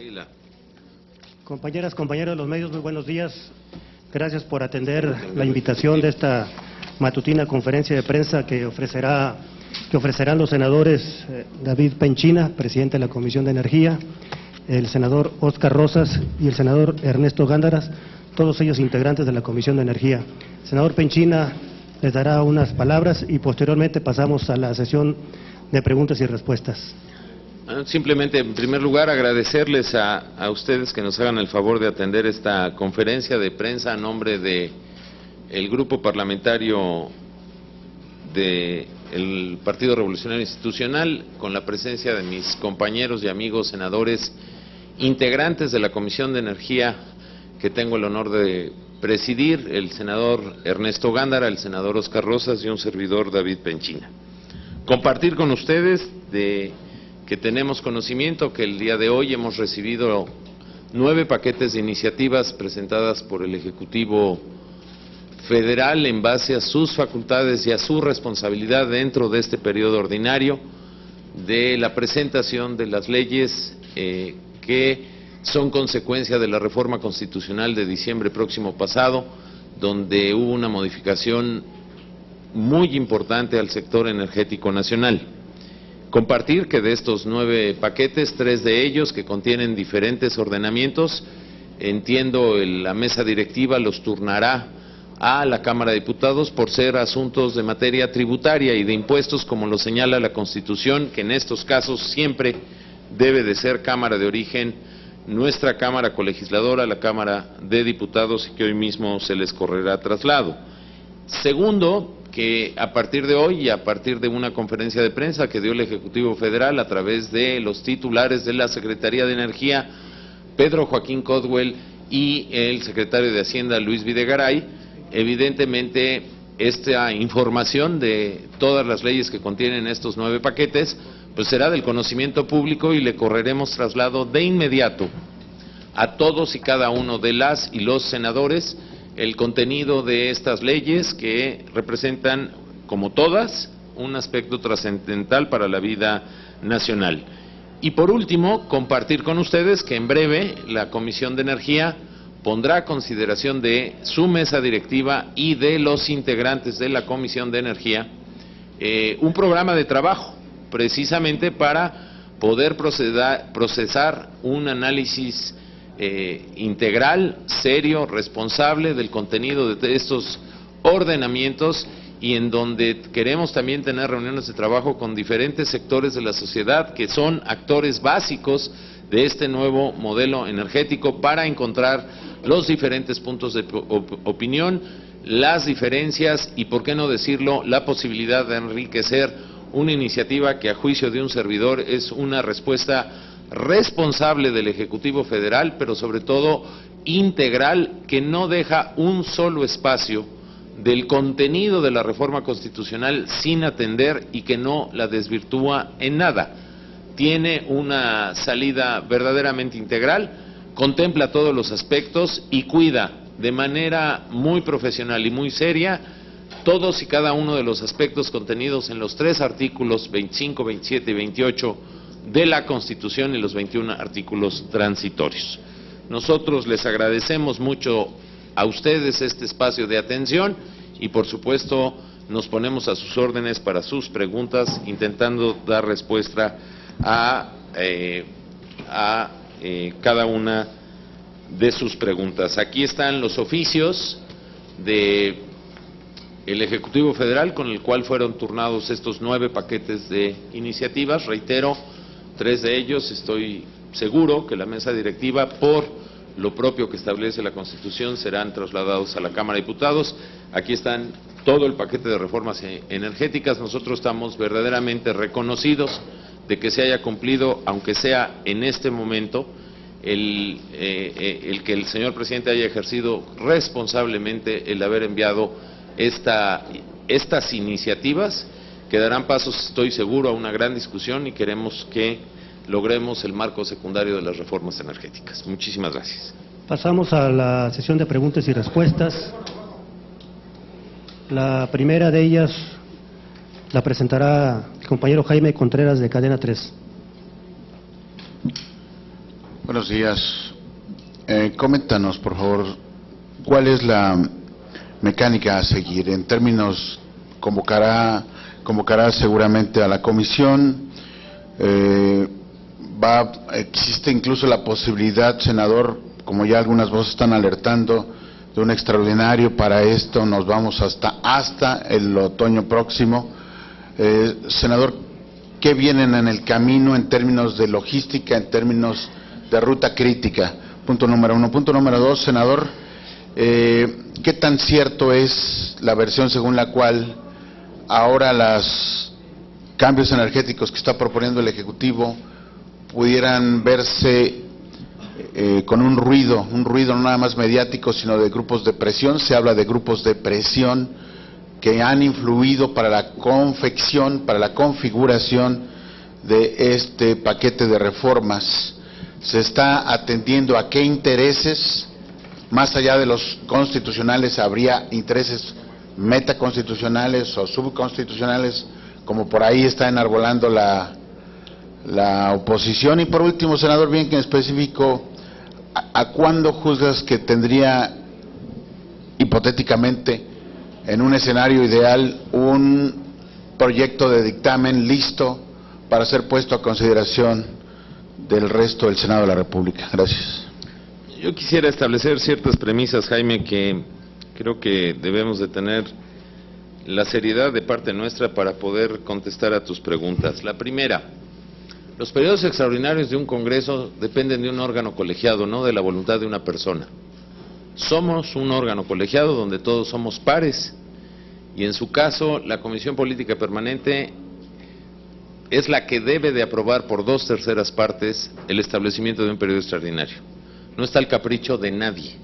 Águila. Compañeras, compañeros de los medios, muy buenos días. Gracias por atender la invitación de esta matutina conferencia de prensa que ofrecerán los senadores David Penchina, presidente de la Comisión de Energía, el senador Óscar Rosas y el senador Ernesto Gándaras, todos ellos integrantes de la Comisión de Energía. El senador Penchina les dará unas palabras y posteriormente pasamos a la sesión de preguntas y respuestas. Simplemente, en primer lugar, agradecerles a ustedes que nos hagan el favor de atender esta conferencia de prensa a nombre de el grupo parlamentario del Partido Revolucionario Institucional, con la presencia de mis compañeros y amigos senadores integrantes de la Comisión de Energía que tengo el honor de presidir, el senador Ernesto Gándara, el senador Óscar Rosas y un servidor David Penchina. Compartir con ustedes que tenemos conocimiento que el día de hoy hemos recibido 9 paquetes de iniciativas presentadas por el Ejecutivo Federal en base a sus facultades y a su responsabilidad dentro de este periodo ordinario de la presentación de las leyes que son consecuencia de la reforma constitucional de diciembre próximo pasado, donde hubo una modificación muy importante al sector energético nacional. Compartir que de estos 9 paquetes, 3 de ellos que contienen diferentes ordenamientos, entiendo la mesa directiva los turnará a la Cámara de Diputados por ser asuntos de materia tributaria y de impuestos, como lo señala la Constitución, que en estos casos siempre debe de ser Cámara de origen nuestra Cámara colegisladora, la Cámara de Diputados, y que hoy mismo se les correrá traslado. Segundo, que a partir de hoy y a partir de una conferencia de prensa que dio el Ejecutivo Federal a través de los titulares de la Secretaría de Energía, Pedro Joaquín Codwell, y el secretario de Hacienda, Luis Videgaray, evidentemente esta información de todas las leyes que contienen estos 9 paquetes, pues será del conocimiento público y le correremos traslado de inmediato a todos y cada uno de las y los senadores el contenido de estas leyes que representan, como todas, un aspecto trascendental para la vida nacional. Y por último, compartir con ustedes que en breve la Comisión de Energía pondrá a consideración de su mesa directiva y de los integrantes de la Comisión de Energía un programa de trabajo, precisamente para poder procesar un análisis integral, serio, responsable del contenido de estos ordenamientos, y en donde queremos también tener reuniones de trabajo con diferentes sectores de la sociedad que son actores básicos de este nuevo modelo energético para encontrar los diferentes puntos de opinión, las diferencias y, por qué no decirlo, la posibilidad de enriquecer una iniciativa que a juicio de un servidor es una respuesta responsable del Ejecutivo Federal, pero sobre todo integral, que no deja un solo espacio del contenido de la reforma constitucional sin atender y que no la desvirtúa en nada. Tiene una salida verdaderamente integral, contempla todos los aspectos y cuida de manera muy profesional y muy seria todos y cada uno de los aspectos contenidos en los 3 artículos 25, 27 y 28 de la Constitución y los 21 artículos transitorios. Nosotros les agradecemos mucho a ustedes este espacio de atención y, por supuesto, nos ponemos a sus órdenes para sus preguntas, intentando dar respuesta a cada una de sus preguntas. Aquí están los oficios del Ejecutivo Federal con el cual fueron turnados estos 9 paquetes de iniciativas. Reitero, 3 de ellos estoy seguro que la mesa directiva, por lo propio que establece la Constitución, serán trasladados a la Cámara de Diputados. Aquí están todo el paquete de reformas energéticas. Nosotros estamos verdaderamente reconocidos de que se haya cumplido, aunque sea en este momento, el que el señor presidente haya ejercido responsablemente el haber enviado estas iniciativas, que darán pasos, estoy seguro, a una gran discusión, y queremos que logremos el marco secundario de las reformas energéticas. Muchísimas gracias. Pasamos a la sesión de preguntas y respuestas. La primera de ellas la presentará el compañero Jaime Contreras, de Cadena 3. Buenos días. Coméntanos, por favor, cuál es la mecánica a seguir. En términos, convocará seguramente a la comisión. Existe incluso la posibilidad, senador, como ya algunas voces están alertando, de un extraordinario para esto. Nos vamos hasta el otoño próximo. Senador, ¿qué vienen en el camino en términos de logística, en términos de ruta crítica? Punto número 1. Punto número 2, senador, ¿qué tan cierto es la versión según la cual ahora los cambios energéticos que está proponiendo el Ejecutivo pudieran verse con un ruido no nada más mediático, sino de grupos de presión? Se habla de grupos de presión que han influido para la confección, para la configuración de este paquete de reformas. ¿Se está atendiendo a qué intereses, más allá de los constitucionales, habría intereses metaconstitucionales o subconstitucionales, como por ahí está enarbolando la oposición? Y por último, senador, bien que en específico, ¿a cuándo juzgas que tendría, hipotéticamente, en un escenario ideal, un proyecto de dictamen listo para ser puesto a consideración del resto del Senado de la República? Gracias. Yo quisiera establecer ciertas premisas, Jaime, que creo que debemos de tener la seriedad de parte nuestra para poder contestar a tus preguntas. La primera: los periodos extraordinarios de un Congreso dependen de un órgano colegiado, no de la voluntad de una persona. Somos un órgano colegiado donde todos somos pares, y en su caso la Comisión Política Permanente es la que debe de aprobar por 2/3 partes el establecimiento de un periodo extraordinario. No está al capricho de nadie,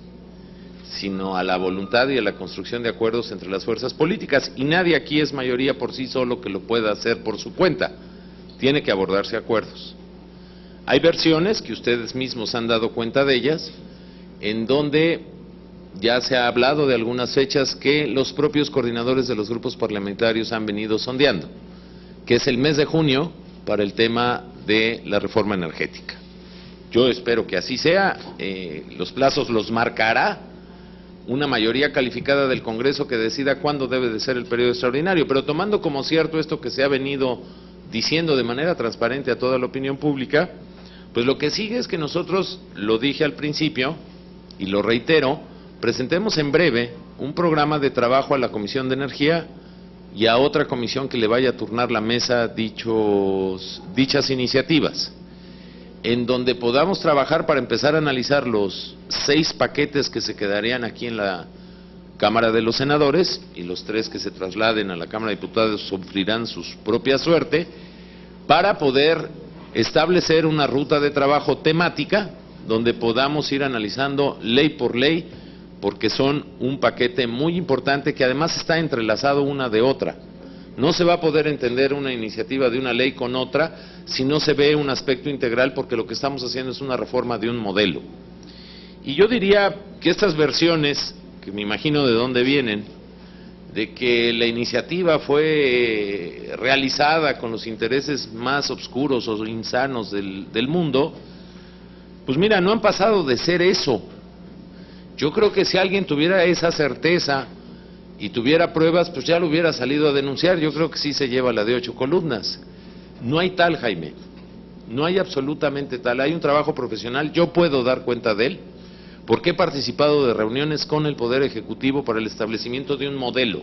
sino a la voluntad y a la construcción de acuerdos entre las fuerzas políticas, y nadie aquí es mayoría por sí solo que lo pueda hacer por su cuenta. Tiene que abordarse acuerdos. Hay versiones, que ustedes mismos han dado cuenta de ellas, en donde ya se ha hablado de algunas fechas que los propios coordinadores de los grupos parlamentarios han venido sondeando, que es el mes de junio para el tema de la reforma energética. Yo espero que así sea. Los plazos los marcará una mayoría calificada del Congreso que decida cuándo debe de ser el periodo extraordinario, pero tomando como cierto esto que se ha venido diciendo de manera transparente a toda la opinión pública, pues lo que sigue es que nosotros, lo dije al principio y lo reitero, presentemos en breve un programa de trabajo a la Comisión de Energía y a otra comisión que le vaya a turnar la mesa dichas iniciativas, en donde podamos trabajar para empezar a analizar los 6 paquetes que se quedarían aquí en la Cámara de los Senadores, y los 3 que se trasladen a la Cámara de Diputados sufrirán su propia suerte, para poder establecer una ruta de trabajo temática donde podamos ir analizando ley por ley, porque son un paquete muy importante que además está entrelazado una de otra. No se va a poder entender una iniciativa de una ley con otra si no se ve un aspecto integral, porque lo que estamos haciendo es una reforma de un modelo. Y yo diría que estas versiones, que me imagino de dónde vienen, de que la iniciativa fue realizada con los intereses más oscuros o insanos del mundo, pues mira, no han pasado de ser eso. Yo creo que si alguien tuviera esa certeza y tuviera pruebas, pues ya lo hubiera salido a denunciar. Yo creo que sí se lleva la de 8 columnas. No hay tal, Jaime, no hay absolutamente tal. Hay un trabajo profesional, yo puedo dar cuenta de él, porque he participado de reuniones con el Poder Ejecutivo para el establecimiento de un modelo.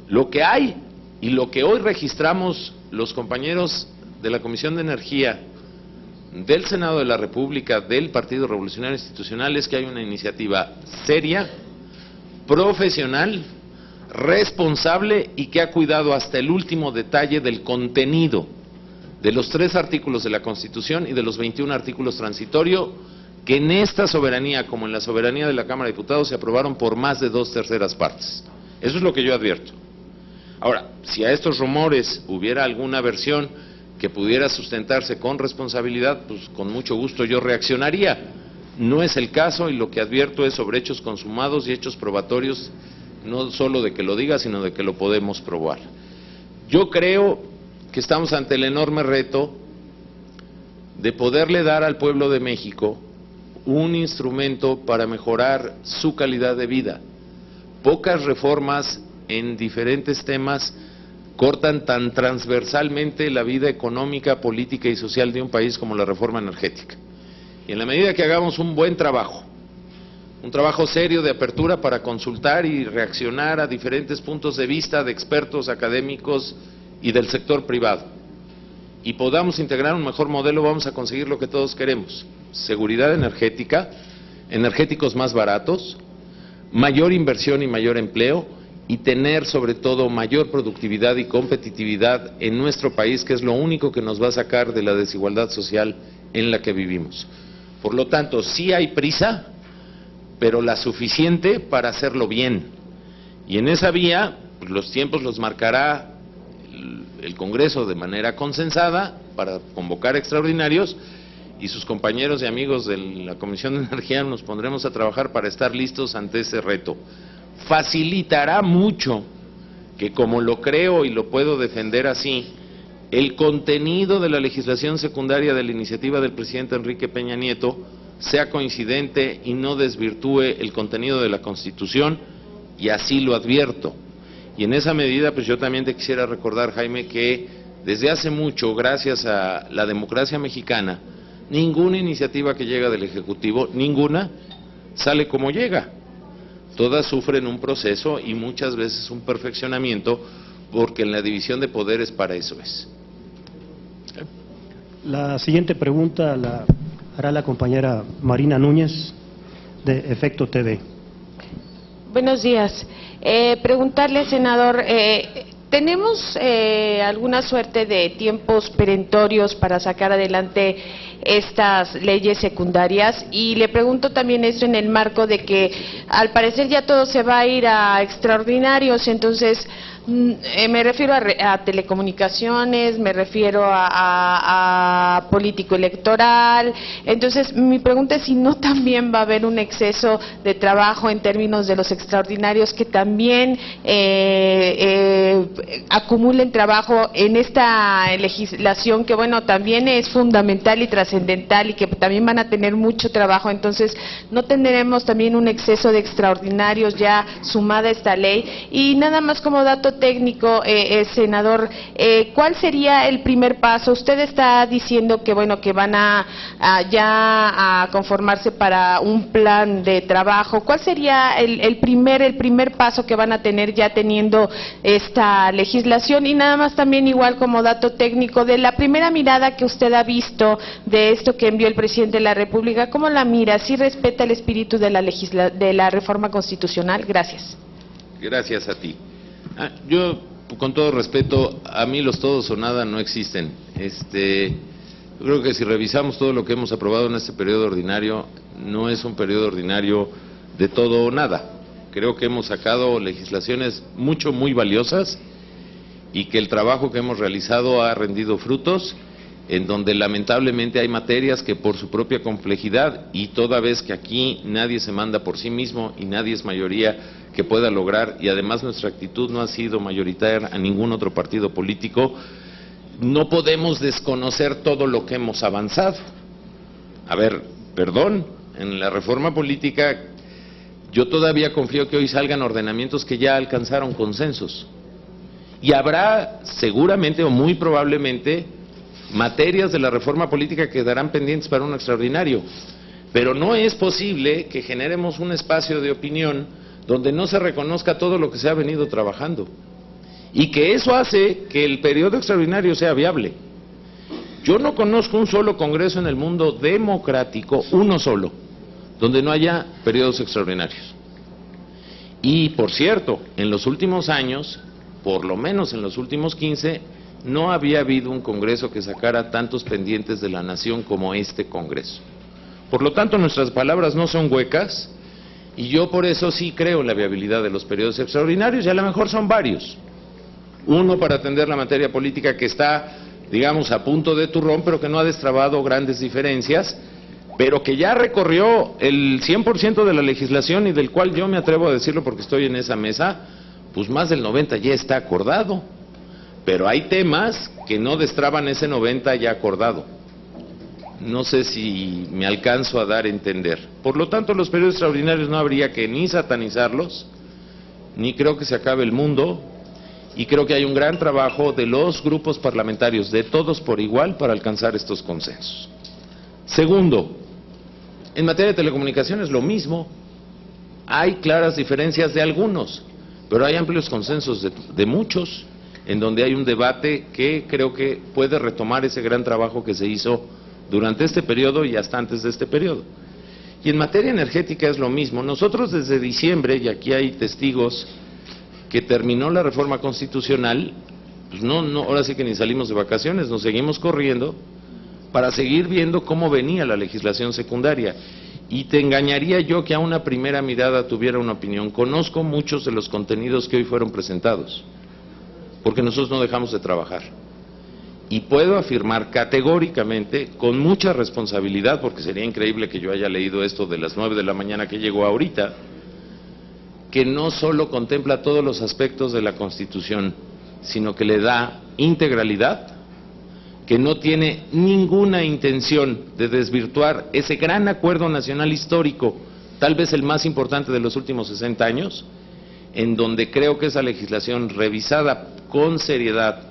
Lo que hay y lo que hoy registramos los compañeros de la Comisión de Energía, del Senado de la República, del Partido Revolucionario Institucional, es que hay una iniciativa seria, profesional, responsable y que ha cuidado hasta el último detalle del contenido de los 3 artículos de la Constitución y de los 21 artículos transitorios que en esta soberanía, como en la soberanía de la Cámara de Diputados, se aprobaron por más de 2/3 partes. Eso es lo que yo advierto. Ahora, si a estos rumores hubiera alguna versión que pudiera sustentarse con responsabilidad, pues con mucho gusto yo reaccionaría. No es el caso, y lo que advierto es sobre hechos consumados y hechos probatorios, no solo de que lo diga, sino de que lo podemos probar. Yo creo que estamos ante el enorme reto de poderle dar al pueblo de México un instrumento para mejorar su calidad de vida. Pocas reformas en diferentes temas cortan tan transversalmente la vida económica, política y social de un país como la reforma energética. Y en la medida que hagamos un buen trabajo, un trabajo serio de apertura para consultar y reaccionar a diferentes puntos de vista de expertos académicos y del sector privado, y podamos integrar un mejor modelo, vamos a conseguir lo que todos queremos: seguridad energética, energéticos más baratos, mayor inversión y mayor empleo, y tener sobre todo mayor productividad y competitividad en nuestro país, que es lo único que nos va a sacar de la desigualdad social en la que vivimos. Por lo tanto, sí hay prisa, pero la suficiente para hacerlo bien. Y en esa vía, pues, los tiempos los marcará el Congreso de manera consensada para convocar extraordinarios, y sus compañeros y amigos de la Comisión de Energía nos pondremos a trabajar para estar listos ante ese reto. Facilitará mucho que, como lo creo y lo puedo defender así, el contenido de la legislación secundaria de la iniciativa del presidente Enrique Peña Nieto sea coincidente y no desvirtúe el contenido de la Constitución, y así lo advierto. Y en esa medida, pues yo también te quisiera recordar, Jaime, que desde hace mucho, gracias a la democracia mexicana, ninguna iniciativa que llega del Ejecutivo, ninguna, sale como llega. Todas sufren un proceso y muchas veces un perfeccionamiento, porque en la división de poderes para eso es. La siguiente pregunta la hará la compañera Marina Núñez, de Efecto TV. Buenos días. Preguntarle, senador, ¿tenemos alguna suerte de tiempos perentorios para sacar adelante estas leyes secundarias? Y le pregunto también esto en el marco de que al parecer ya todo se va a ir a extraordinarios, entonces me refiero a telecomunicaciones, me refiero a político electoral. Entonces mi pregunta es si no también va a haber un exceso de trabajo en términos de los extraordinarios, que también acumulen trabajo en esta legislación, que bueno, también es fundamental y trascendental, y que también van a tener mucho trabajo. Entonces no tendremos también un exceso de extraordinarios ya sumada esta ley. Y nada más como dato técnico, senador, ¿cuál sería el primer paso? Usted está diciendo que bueno, que van ya a conformarse para un plan de trabajo. ¿Cuál sería el primer paso que van a tener ya teniendo esta legislación? Y nada más también, igual como dato técnico, de la primera mirada que usted ha visto de esto que envió el presidente de la República, ¿cómo la mira? ¿Sí respeta el espíritu de la reforma constitucional? Gracias. Gracias a ti. Yo, con todo respeto, a mí los todos o nada no existen. Yo creo que si revisamos todo lo que hemos aprobado en este periodo ordinario, no es un periodo ordinario de todo o nada. Creo que hemos sacado legislaciones muy valiosas, y que el trabajo que hemos realizado ha rendido frutos, en donde lamentablemente hay materias que por su propia complejidad, y toda vez que aquí nadie se manda por sí mismo y nadie es mayoría que pueda lograr, y además nuestra actitud no ha sido mayoritaria a ningún otro partido político, no podemos desconocer todo lo que hemos avanzado. A ver, perdón, en la reforma política yo todavía confío que hoy salgan ordenamientos que ya alcanzaron consensos, y habrá seguramente o muy probablemente materias de la reforma política que quedarán pendientes para un extraordinario, pero no es posible que generemos un espacio de opinión donde no se reconozca todo lo que se ha venido trabajando, y que eso hace que el periodo extraordinario sea viable. Yo no conozco un solo congreso en el mundo democrático, uno solo, donde no haya periodos extraordinarios. Y por cierto, en los últimos años, por lo menos en los últimos 15, no había habido un congreso que sacara tantos pendientes de la nación como este congreso. Por lo tanto, nuestras palabras no son huecas, y yo por eso sí creo en la viabilidad de los periodos extraordinarios, y a lo mejor son varios. Uno para atender la materia política que está, digamos, a punto de turrón, pero que no ha destrabado grandes diferencias, pero que ya recorrió el 100% de la legislación, y del cual yo me atrevo a decirlo porque estoy en esa mesa, pues más del 90% ya está acordado. Pero hay temas que no destraban ese 90% ya acordado. No sé si me alcanzo a dar a entender. Por lo tanto, los periodos extraordinarios no habría que ni satanizarlos, ni creo que se acabe el mundo, y creo que hay un gran trabajo de los grupos parlamentarios, de todos por igual, para alcanzar estos consensos. Segundo, en materia de telecomunicaciones lo mismo. Hay claras diferencias de algunos, pero hay amplios consensos de muchos, en donde hay un debate que creo que puede retomar ese gran trabajo que se hizo durante este periodo y hasta antes de este periodo. Y en materia energética es lo mismo. Nosotros desde diciembre, y aquí hay testigos, que terminó la reforma constitucional, pues ahora sí que ni salimos de vacaciones, nos seguimos corriendo para seguir viendo cómo venía la legislación secundaria. Y te engañaría yo que a una primera mirada tuviera una opinión. Conozco muchos de los contenidos que hoy fueron presentados, porque nosotros no dejamos de trabajar. Y puedo afirmar categóricamente, con mucha responsabilidad, porque sería increíble que yo haya leído esto de las 9 de la mañana que llegó ahorita, que no solo contempla todos los aspectos de la Constitución, sino que le da integralidad, que no tiene ninguna intención de desvirtuar ese gran acuerdo nacional histórico, tal vez el más importante de los últimos 60 años, en donde creo que esa legislación revisada con seriedad,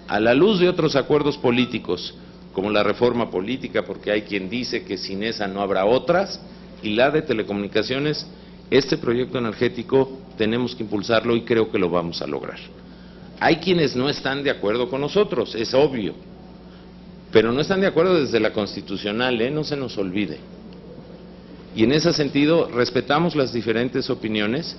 a la luz de otros acuerdos políticos, como la reforma política, porque hay quien dice que sin esa no habrá otras, y la de telecomunicaciones, este proyecto energético tenemos que impulsarlo y creo que lo vamos a lograr. Hay quienes no están de acuerdo con nosotros, es obvio, pero no están de acuerdo desde la constitucional, no se nos olvide. Y en ese sentido respetamos las diferentes opiniones,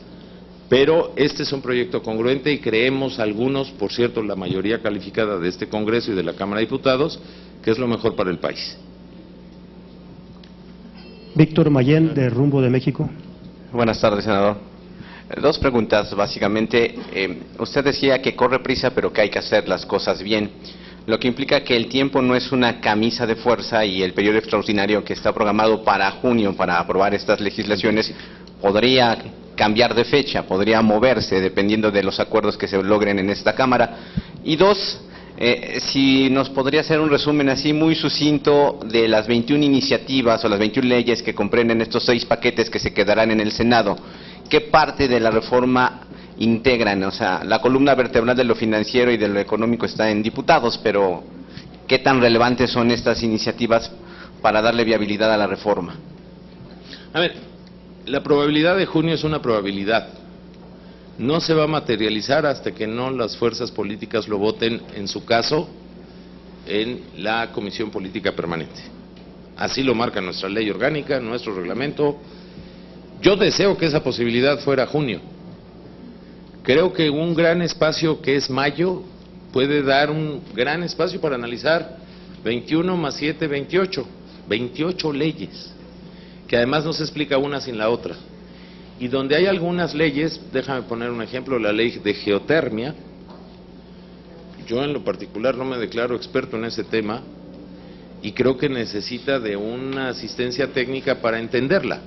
pero este es un proyecto congruente y creemos algunos, por cierto, la mayoría calificada de este Congreso y de la Cámara de Diputados, que es lo mejor para el país. Víctor Mayén, de Rumbo de México. Buenas tardes, senador. Dos preguntas, básicamente. Usted decía que corre prisa, pero que hay que hacer las cosas bien, lo que implica que el tiempo no es una camisa de fuerza y el periodo extraordinario que está programado para junio para aprobar estas legislaciones podría cambiar de fecha, podría moverse dependiendo de los acuerdos que se logren en esta Cámara. Y dos, si nos podría hacer un resumen así muy sucinto de las 21 iniciativas o las 21 leyes que comprenden estos 6 paquetes que se quedarán en el Senado, ¿qué parte de la reforma integran? O sea, la columna vertebral de lo financiero y de lo económico está en diputados, pero ¿qué tan relevantes son estas iniciativas para darle viabilidad a la reforma? A ver, la probabilidad de junio es una probabilidad. No se va a materializar hasta que no las fuerzas políticas lo voten, en su caso, en la Comisión Política Permanente. Así lo marca nuestra ley orgánica, nuestro reglamento. Yo deseo que esa posibilidad fuera junio. Creo que un gran espacio que es mayo puede dar un gran espacio para analizar 21 más 7, 28. 28 leyes, que además no se explica una sin la otra. Y donde hay algunas leyes, déjame poner un ejemplo, la ley de geotermia. Yo en lo particular no me declaro experto en ese tema y creo que necesita de una asistencia técnica para entenderla.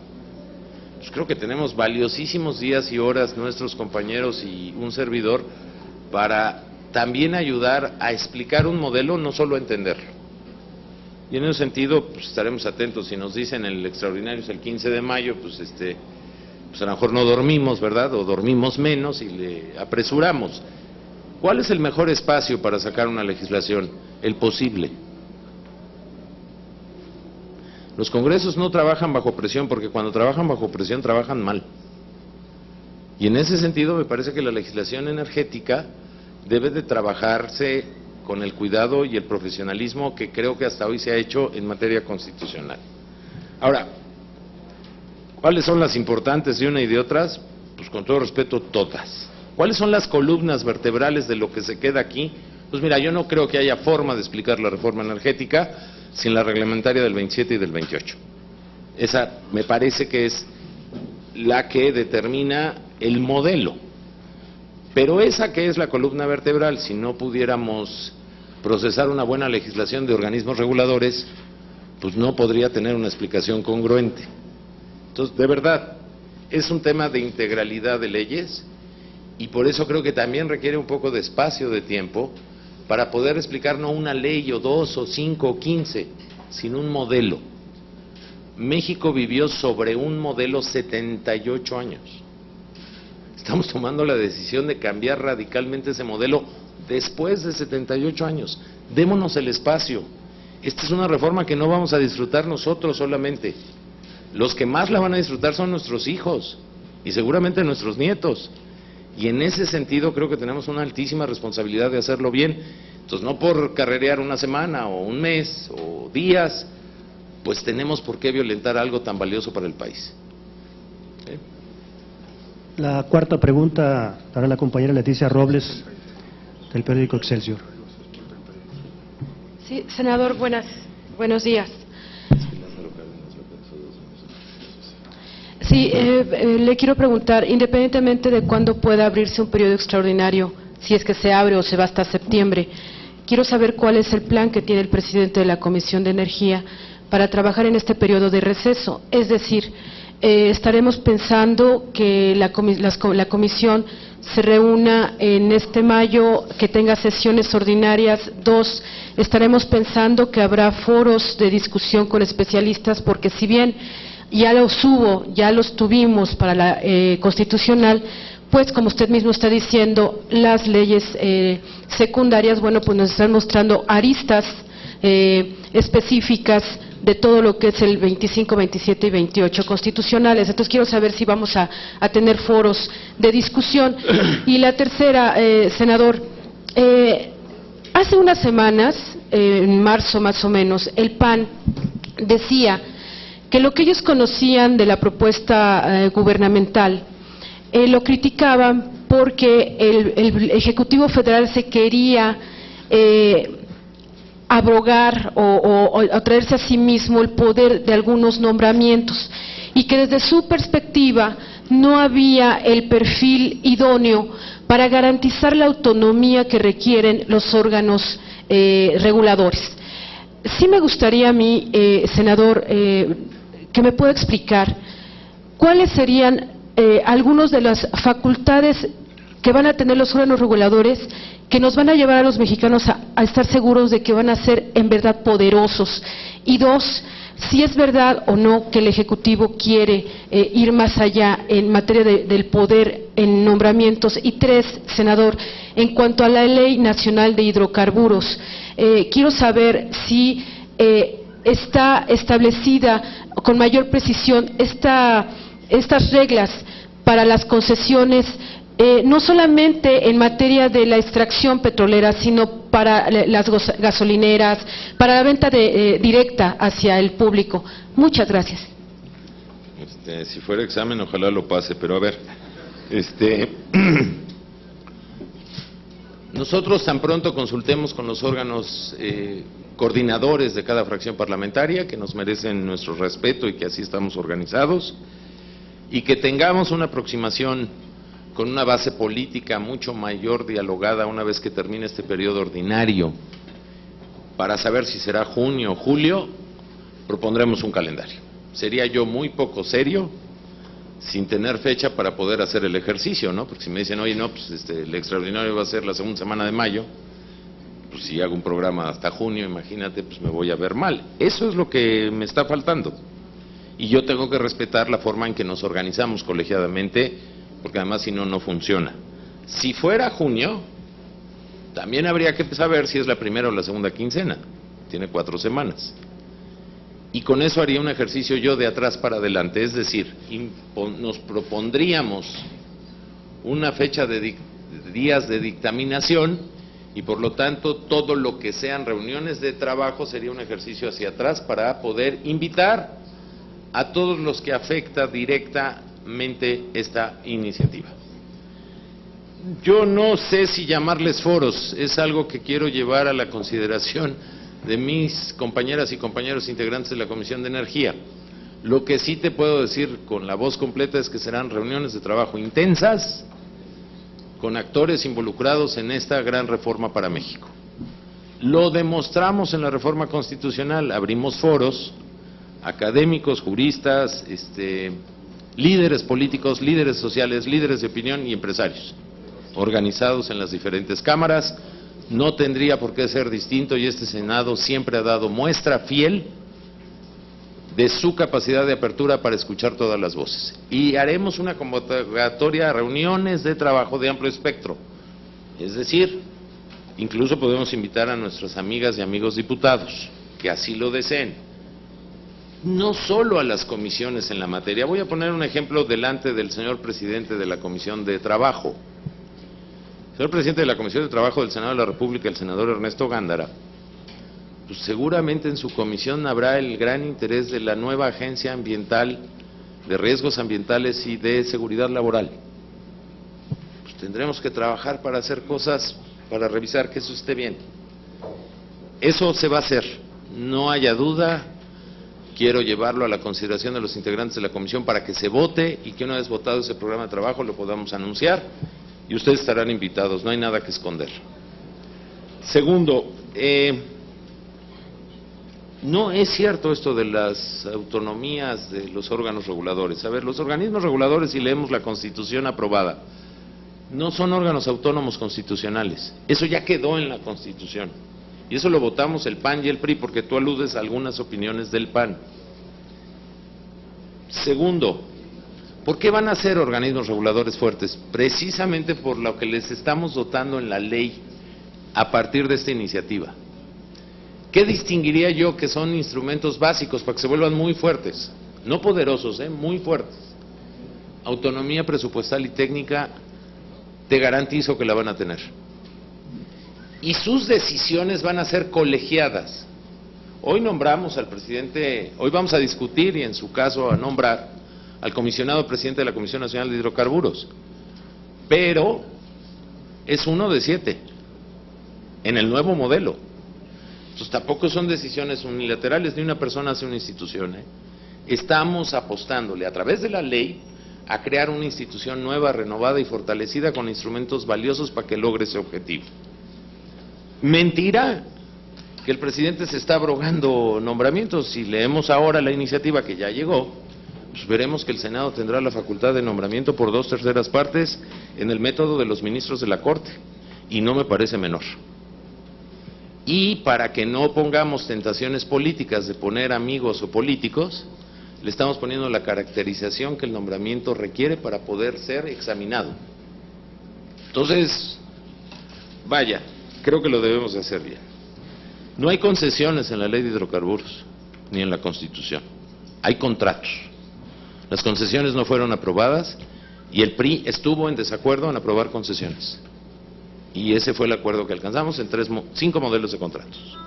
Pues creo que tenemos valiosísimos días y horas nuestros compañeros y un servidor para también ayudar a explicar un modelo, no solo a entenderlo. Y en ese sentido, pues estaremos atentos. Si nos dicen el extraordinario es el 15 de mayo, pues a lo mejor no dormimos, ¿verdad? O dormimos menos y le apresuramos. ¿Cuál es el mejor espacio para sacar una legislación? El posible. Los congresos no trabajan bajo presión, porque cuando trabajan bajo presión trabajan mal. Y en ese sentido me parece que la legislación energética debe de trabajarse con el cuidado y el profesionalismo que creo que hasta hoy se ha hecho en materia constitucional. Ahora, ¿cuáles son las importantes de una y de otras? Pues con todo respeto, todas. ¿Cuáles son las columnas vertebrales de lo que se queda aquí? Pues mira, yo no creo que haya forma de explicar la reforma energética sin la reglamentaria del 27 y del 28. Esa me parece que es la que determina el modelo. Pero esa que es la columna vertebral, si no pudiéramos procesar una buena legislación de organismos reguladores, pues no podría tener una explicación congruente. Entonces, de verdad, es un tema de integralidad de leyes y por eso creo que también requiere un poco de espacio, de tiempo, para poder explicar no una ley o 2 o 5 o 15, sin un modelo. México vivió sobre un modelo 78 años. Estamos tomando la decisión de cambiar radicalmente ese modelo después de 78 años. Démonos el espacio. Esta es una reforma que no vamos a disfrutar nosotros solamente. Los que más la van a disfrutar son nuestros hijos y seguramente nuestros nietos. Y en ese sentido creo que tenemos una altísima responsabilidad de hacerlo bien. Entonces, no por carrerear una semana o un mes o días, pues tenemos por qué violentar algo tan valioso para el país. ¿Sí? La cuarta pregunta para la compañera Leticia Robles, del periódico Excelsior. Sí, senador, buenos días. Sí, le quiero preguntar, independientemente de cuándo pueda abrirse un periodo extraordinario, si es que se abre o se va hasta septiembre, quiero saber cuál es el plan que tiene el presidente de la Comisión de Energía para trabajar en este periodo de receso. Es decir, estaremos pensando que la comisión se reúna en este mayo, que tenga sesiones ordinarias. 2, estaremos pensando que habrá foros de discusión con especialistas, porque si bien ya los tuvimos para la constitucional, pues como usted mismo está diciendo, las leyes secundarias, bueno, pues nos están mostrando aristas específicas de todo lo que es el 25, 27 y 28 constitucionales. Entonces quiero saber si vamos a tener foros de discusión. Y la tercera, senador, hace unas semanas, en marzo más o menos, el PAN decía que lo que ellos conocían de la propuesta gubernamental lo criticaban porque el Ejecutivo Federal se quería abrogar o traerse a sí mismo el poder de algunos nombramientos, y que desde su perspectiva no había el perfil idóneo para garantizar la autonomía que requieren los órganos reguladores. Sí me gustaría a mí, senador, que me pueda explicar cuáles serían algunas de las facultades que van a tener los órganos reguladores que nos van a llevar a los mexicanos a estar seguros de que van a ser en verdad poderosos. Y 2, si es verdad o no que el Ejecutivo quiere ir más allá en materia del poder en nombramientos. Y 3, senador, en cuanto a la Ley Nacional de Hidrocarburos, quiero saber si está establecida con mayor precisión estas reglas para las concesiones, no solamente en materia de la extracción petrolera, sino para las gasolineras, para la venta directa hacia el público. Muchas gracias. Si fuera examen, ojalá lo pase, pero a ver, nosotros tan pronto consultemos con los órganos coordinadores de cada fracción parlamentaria, que nos merecen nuestro respeto y que así estamos organizados, y que tengamos una aproximación con una base política mucho mayor dialogada una vez que termine este periodo ordinario, para saber si será junio o julio, propondremos un calendario. Sería yo muy poco serio sin tener fecha para poder hacer el ejercicio, ¿no? Porque si me dicen, oye, no, pues el extraordinario va a ser la segunda semana de mayo, pues si hago un programa hasta junio, imagínate, pues me voy a ver mal. Eso es lo que me está faltando. Y yo tengo que respetar la forma en que nos organizamos colegiadamente, porque además si no, no funciona. Si fuera junio, también habría que saber si es la primera o la segunda quincena. Tiene 4 semanas. Y con eso haría un ejercicio yo de atrás para adelante, es decir, nos propondríamos una fecha de días de dictaminación y por lo tanto todo lo que sean reuniones de trabajo sería un ejercicio hacia atrás para poder invitar a todos los que afecta directamente esta iniciativa. Yo no sé si llamarles foros, es algo que quiero llevar a la consideración de mis compañeras y compañeros integrantes de la Comisión de Energía. Lo que sí te puedo decir con la voz completa es que serán reuniones de trabajo intensas con actores involucrados en esta gran reforma para México. Lo demostramos en la reforma constitucional, abrimos foros, académicos, juristas, líderes políticos, líderes sociales, líderes de opinión y empresarios, organizados en las diferentes cámaras. No tendría por qué ser distinto y este Senado siempre ha dado muestra fiel de su capacidad de apertura para escuchar todas las voces. Y haremos una convocatoria a reuniones de trabajo de amplio espectro. Es decir, incluso podemos invitar a nuestras amigas y amigos diputados, que así lo deseen. No solo a las comisiones en la materia. Voy a poner un ejemplo delante del señor presidente de la Comisión de Trabajo. El señor presidente de la Comisión de Trabajo del Senado de la República, el senador Ernesto Gándara, pues seguramente en su comisión habrá el gran interés de la nueva Agencia Ambiental de Riesgos Ambientales y de Seguridad Laboral. Pues tendremos que trabajar para hacer cosas, para revisar que eso esté bien. Eso se va a hacer, no haya duda. Quiero llevarlo a la consideración de los integrantes de la comisión para que se vote y que una vez votado ese programa de trabajo lo podamos anunciar y ustedes estarán invitados, no hay nada que esconder. Segundo, no es cierto esto de las autonomías de los órganos reguladores. A ver, los organismos reguladores, si leemos la Constitución aprobada, no son órganos autónomos constitucionales. Eso ya quedó en la Constitución. Y eso lo votamos el PAN y el PRI, porque tú aludes a algunas opiniones del PAN. Segundo, ¿por qué van a ser organismos reguladores fuertes? Precisamente por lo que les estamos dotando en la ley a partir de esta iniciativa. ¿Qué distinguiría yo que son instrumentos básicos para que se vuelvan muy fuertes? No poderosos, muy fuertes. Autonomía presupuestal y técnica, te garantizo que la van a tener. Y sus decisiones van a ser colegiadas. Hoy nombramos al presidente, hoy vamos a discutir y en su caso a nombrar al comisionado presidente de la Comisión Nacional de Hidrocarburos. Pero es 1 de 7 en el nuevo modelo. Entonces tampoco son decisiones unilaterales de una persona hacia una institución. Estamos apostándole a través de la ley a crear una institución nueva, renovada y fortalecida con instrumentos valiosos para que logre ese objetivo. Mentira que el presidente se está abrogando nombramientos. Si leemos ahora la iniciativa que ya llegó, pues veremos que el Senado tendrá la facultad de nombramiento por 2/3 partes en el método de los ministros de la Corte, y no me parece menor. Y para que no pongamos tentaciones políticas de poner amigos o políticos, le estamos poniendo la caracterización que el nombramiento requiere para poder ser examinado. Entonces, vaya, creo que lo debemos de hacer bien. No hay concesiones en la ley de hidrocarburos, ni en la Constitución. Hay contratos. Las concesiones no fueron aprobadas y el PRI estuvo en desacuerdo en aprobar concesiones. Y ese fue el acuerdo que alcanzamos en 5 modelos de contratos.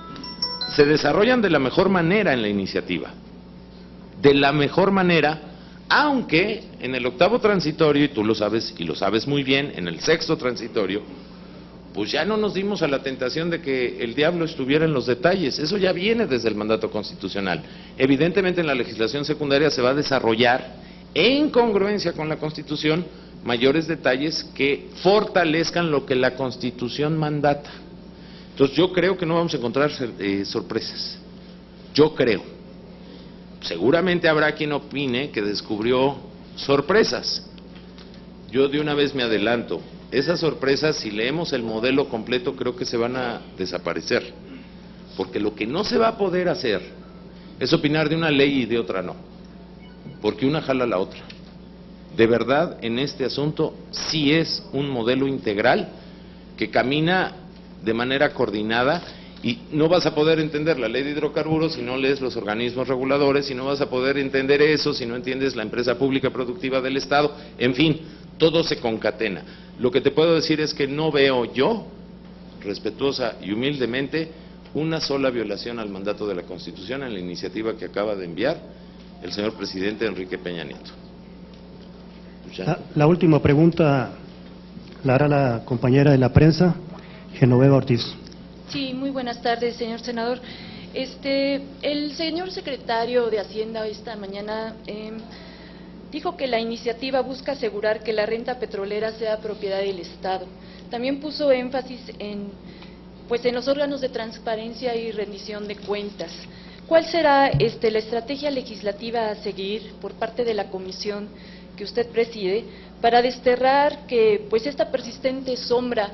Se desarrollan de la mejor manera en la iniciativa. De la mejor manera, aunque en el 8º transitorio, y tú lo sabes, y lo sabes muy bien, en el 6º transitorio, pues ya no nos dimos a la tentación de que el diablo estuviera en los detalles. Eso ya viene desde el mandato constitucional. Evidentemente en la legislación secundaria se va a desarrollar, en congruencia con la Constitución, mayores detalles que fortalezcan lo que la Constitución mandata. Entonces yo creo que no vamos a encontrar sorpresas. Yo creo. Seguramente habrá quien opine que descubrió sorpresas. Yo de una vez me adelanto. Esas sorpresas, si leemos el modelo completo, creo que se van a desaparecer. Porque lo que no se va a poder hacer es opinar de una ley y de otra no. Porque una jala a la otra. De verdad, en este asunto sí es un modelo integral que camina de manera coordinada, y no vas a poder entender la ley de hidrocarburos si no lees los organismos reguladores, y no vas a poder entender eso si no entiendes la empresa pública productiva del Estado. En fin, todo se concatena. Lo que te puedo decir es que no veo yo, respetuosa y humildemente, una sola violación al mandato de la Constitución en la iniciativa que acaba de enviar el señor presidente Enrique Peña Nieto. La última pregunta la hará la compañera de la prensa, Genoveva Ortiz. Sí, muy buenas tardes, señor senador. El señor secretario de Hacienda esta mañana dijo que la iniciativa busca asegurar que la renta petrolera sea propiedad del Estado. También puso énfasis en los órganos de transparencia y rendición de cuentas. ¿Cuál será la estrategia legislativa a seguir por parte de la comisión que usted preside para desterrar que esta persistente sombra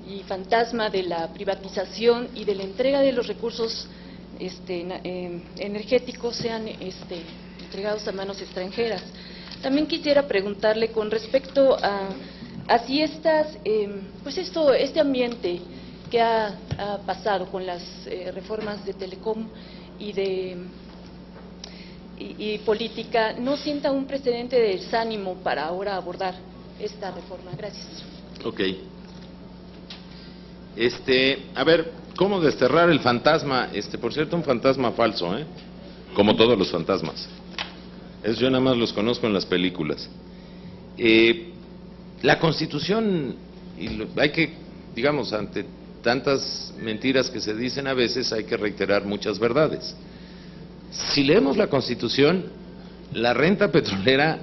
y fantasma de la privatización y de la entrega de los recursos energéticos sean entregados a manos extranjeras. También quisiera preguntarle con respecto a si este ambiente que ha pasado con las reformas de Telecom y política no sienta un precedente de desánimo para ahora abordar esta reforma. Gracias. Ok. A ver, ¿cómo desterrar el fantasma? Por cierto, un fantasma falso, como todos los fantasmas. Yo nada más los conozco en las películas. La Constitución, hay que, digamos, ante tantas mentiras que se dicen a veces, hay que reiterar muchas verdades. Si leemos la Constitución, la renta petrolera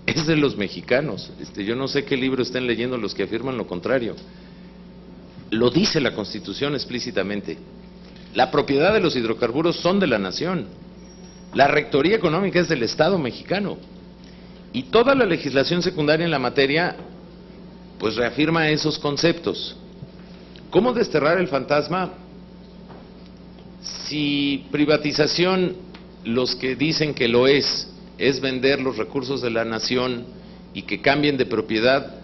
es de los mexicanos. Yo no sé qué libro estén leyendo los que afirman lo contrario. Lo dice la Constitución explícitamente. La propiedad de los hidrocarburos son de la nación. La rectoría económica es del Estado mexicano. Y toda la legislación secundaria en la materia, pues reafirma esos conceptos. ¿Cómo desterrar el fantasma? Si privatización, los que dicen que lo es vender los recursos de la nación y que cambien de propiedad,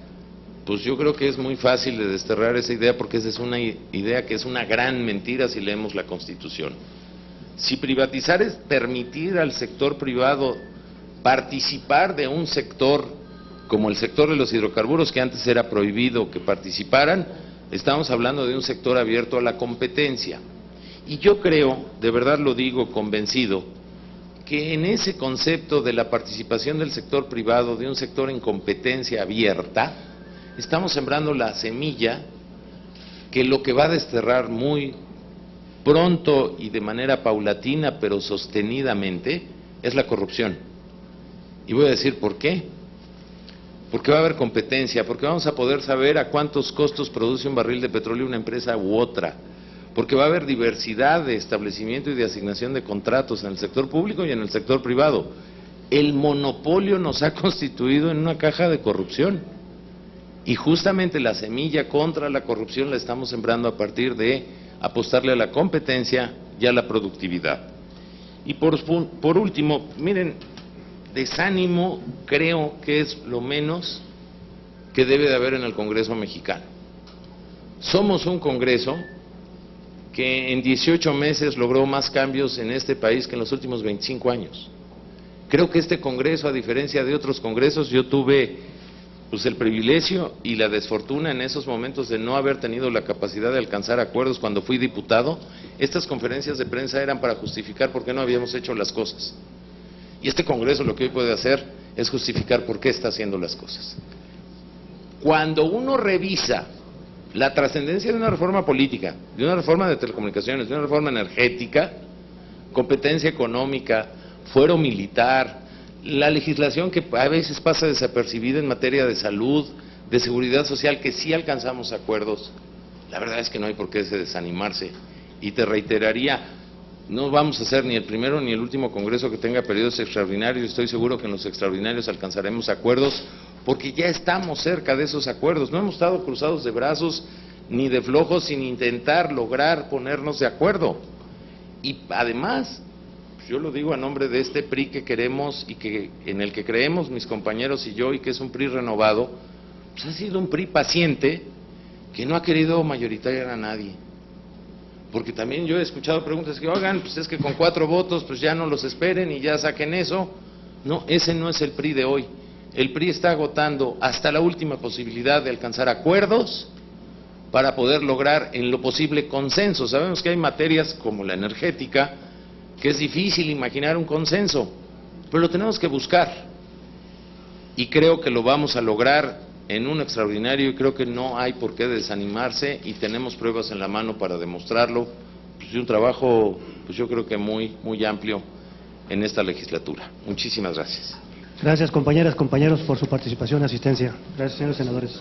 pues yo creo que es muy fácil de desterrar esa idea, porque esa es una idea que es una gran mentira si leemos la Constitución. Si privatizar es permitir al sector privado participar de un sector como el sector de los hidrocarburos, que antes era prohibido que participaran, estamos hablando de un sector abierto a la competencia. Y yo creo, de verdad lo digo convencido, que en ese concepto de la participación del sector privado, de un sector en competencia abierta, estamos sembrando la semilla que lo que va a desterrar muy pronto y de manera paulatina, pero sostenidamente, es la corrupción. Y voy a decir por qué. Porque va a haber competencia, porque vamos a poder saber a cuántos costos produce un barril de petróleo una empresa u otra, porque va a haber diversidad de establecimiento y de asignación de contratos en el sector público y en el sector privado. El monopolio nos ha constituido en una caja de corrupción. Y justamente la semilla contra la corrupción la estamos sembrando a partir de apostarle a la competencia y a la productividad. Y por último, miren, desánimo creo que es lo menos que debe de haber en el Congreso mexicano. Somos un Congreso que en 18 meses logró más cambios en este país que en los últimos 25 años. Creo que este Congreso, a diferencia de otros congresos, yo tuve el privilegio y la desfortuna en esos momentos de no haber tenido la capacidad de alcanzar acuerdos cuando fui diputado. Estas conferencias de prensa eran para justificar por qué no habíamos hecho las cosas. Y este Congreso lo que hoy puede hacer es justificar por qué está haciendo las cosas. Cuando uno revisa la trascendencia de una reforma política, de una reforma de telecomunicaciones, de una reforma energética, competencia económica, fuero militar, la legislación que a veces pasa desapercibida en materia de salud, de seguridad social, que sí alcanzamos acuerdos, la verdad es que no hay por qué desanimarse. Y te reiteraría, no vamos a ser ni el primero ni el último Congreso que tenga periodos extraordinarios. Estoy seguro que en los extraordinarios alcanzaremos acuerdos, porque ya estamos cerca de esos acuerdos. No hemos estado cruzados de brazos ni de flojos sin intentar lograr ponernos de acuerdo. Y además, yo lo digo a nombre de este PRI que queremos y que en el que creemos mis compañeros y yo, y que es un PRI renovado, pues ha sido un PRI paciente que no ha querido mayoritariar a nadie. Porque también yo he escuchado preguntas que, oigan, pues es que con 4 votos pues ya no los esperen y ya saquen eso. No, ese no es el PRI de hoy. El PRI está agotando hasta la última posibilidad de alcanzar acuerdos para poder lograr en lo posible consenso. Sabemos que hay materias como la energética que es difícil imaginar un consenso, pero lo tenemos que buscar. Y creo que lo vamos a lograr en un extraordinario, y creo que no hay por qué desanimarse, y tenemos pruebas en la mano para demostrarlo. Pues un trabajo, pues yo creo que muy amplio en esta legislatura. Muchísimas gracias. Gracias, compañeras, compañeros, por su participación y asistencia. Gracias, señores senadores.